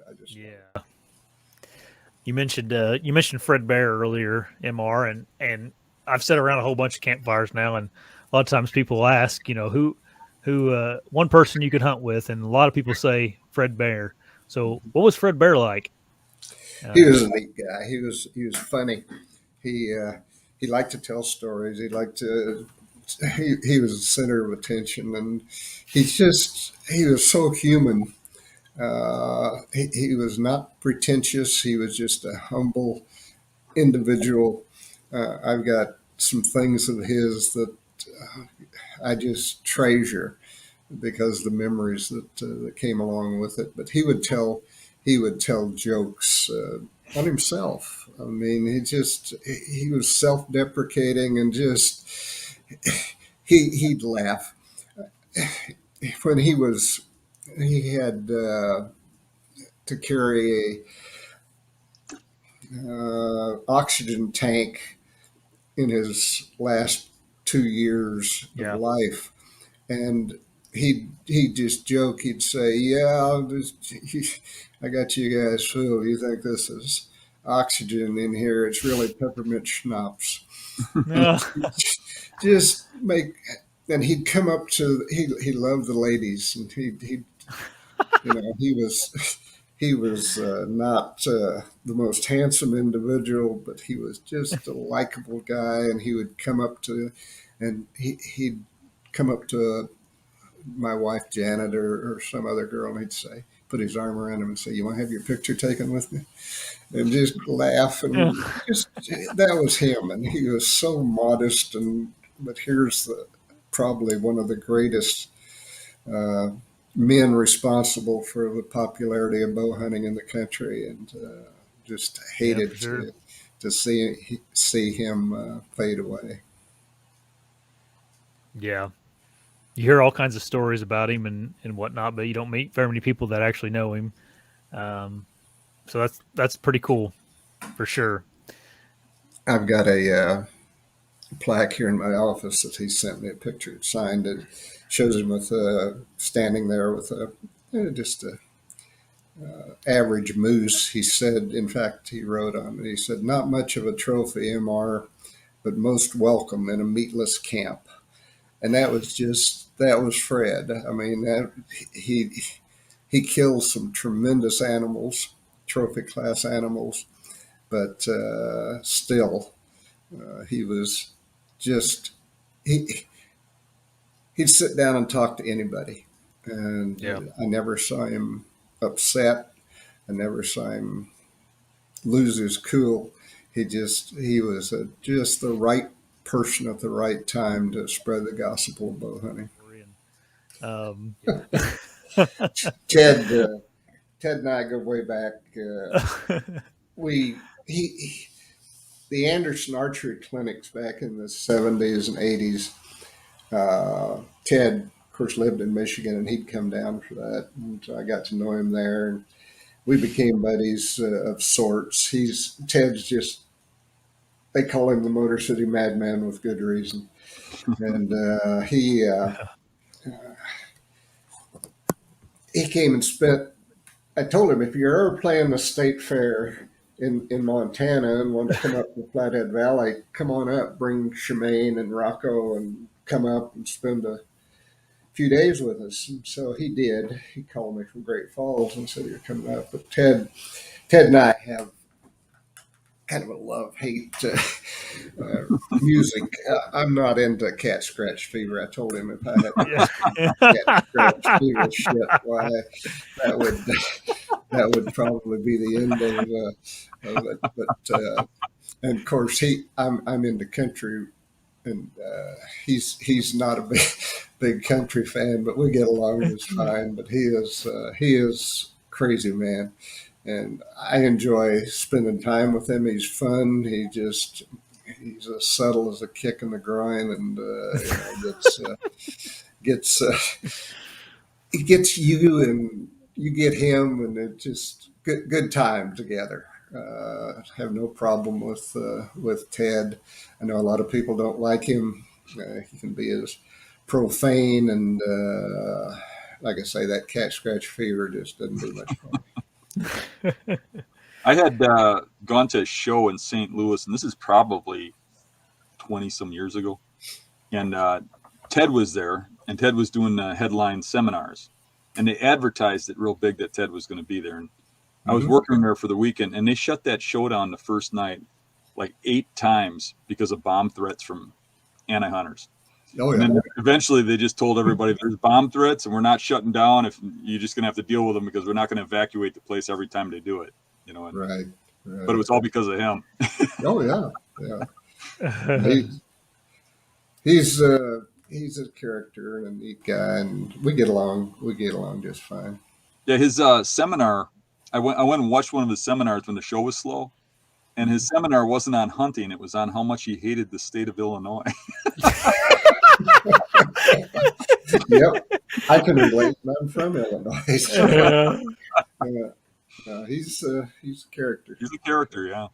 I just love Yeah. You mentioned Fred Bear earlier, Mr. And I've sat around a whole bunch of campfires now, and a lot of times people ask, who one person you could hunt with, and a lot of people say Fred Bear. So, it. what was Fred Bear like? He Uh, was a neat guy. He was funny. He liked to tell stories. He was the center of attention, and he was so human. He was not pretentious. He was just a humble individual. I've got some things of his that I just treasure because the memories that came along with it. But he would tell jokes on himself. I mean, he was self-deprecating and just he'd laugh when he had to carry a oxygen tank in his last 2 years of yeah, life, and he'd just joke. He'd say, "Yeah, I got you guys fooled. You think this is oxygen in here? It's really peppermint schnapps." no, Just make. And he'd come up to he loved the ladies, and he he was not the most handsome individual, but he was just a likable guy, and he'd come up to my wife Janet or some other girl, and he'd say, put his arm around him and say, "You want to have your picture taken with me?" And just laugh, and just that was him, and he was so modest. And but here's the probably one of the greatest uh, men responsible for the popularity of bow hunting in the country, and just yeah, for hated sure. to see him fade away. Yeah, you hear all kinds of stories about him and whatnot, but you don't meet very many people that actually know him. Um, so that's pretty cool for sure. I've got a plaque here in my office that he sent me a picture signed. It shows him with standing there with just a average moose. He said, in fact, he wrote on it. He said, "Not much of a trophy, Mr., but most welcome in a meatless camp." And that was Fred. I mean, he he kills some tremendous animals, trophy class animals, but still, he was just he he'd sit down and talk to anybody, and Yeah, I never saw him upset. I never saw him lose his cool. He was just the right person at the right time to spread the gospel of bow hunting. Korean. Um, Ted Ted and I go way back. We he the Anderson Archery Clinics back in the 70s and 80s. Ted, of course, lived in Michigan, and he'd come down for that, and so I got to know him there, and we became buddies of sorts. He's Ted's just they call him the Motor City Madman with good reason, and he came and spent. I told him if you're ever playing the state fair in Montana and want to come up to the Flathead Valley, come on up, bring Shemaine and Rocco, and come up and spend a few days with us. And so he did. He called me from Great Falls and said you're coming up. But Ted and I have kind of a love hate music. I'm not into cat scratch fever. I told him if I had to yeah. listen to cat scratch fever shit, why that would that would probably be the end of it. But and of course I'm into country, and he's not a big country fan, but we get along just fine. But he is crazy man, and I enjoy spending time with him. He's fun. He's as subtle as a kick in the groin, and gets he gets you, and you get him, and it just good time together. Have no problem with Ted. I know a lot of people don't like him. He can be as profane, and like I say, that cat scratch fever just doesn't do much for me. I had gone to a show in St. Louis, and this is probably 20 some years ago. And Ted was there, and Ted was doing headline seminars. And they advertised it real big that Ted was going to be there. And I was working there for the weekend, and they shut that show down the first night like 8 times because of bomb threats from anti-hunters. Oh, And yeah. then eventually they just told everybody there's bomb threats and we're not shutting down. If you're just going to have to deal with them because we're not going to evacuate the place every time they do it, you know. And, Right. but it was all because of him. Oh, yeah. Yeah. He's a character and a neat guy, and we get along just fine. Yeah, his seminar. I went and watched one of his seminars when the show was slow, and his seminar wasn't on hunting; it was on how much he hated the state of Illinois. Yep, I can relate. I'm from Illinois. So, he's a character. He's a character, yeah.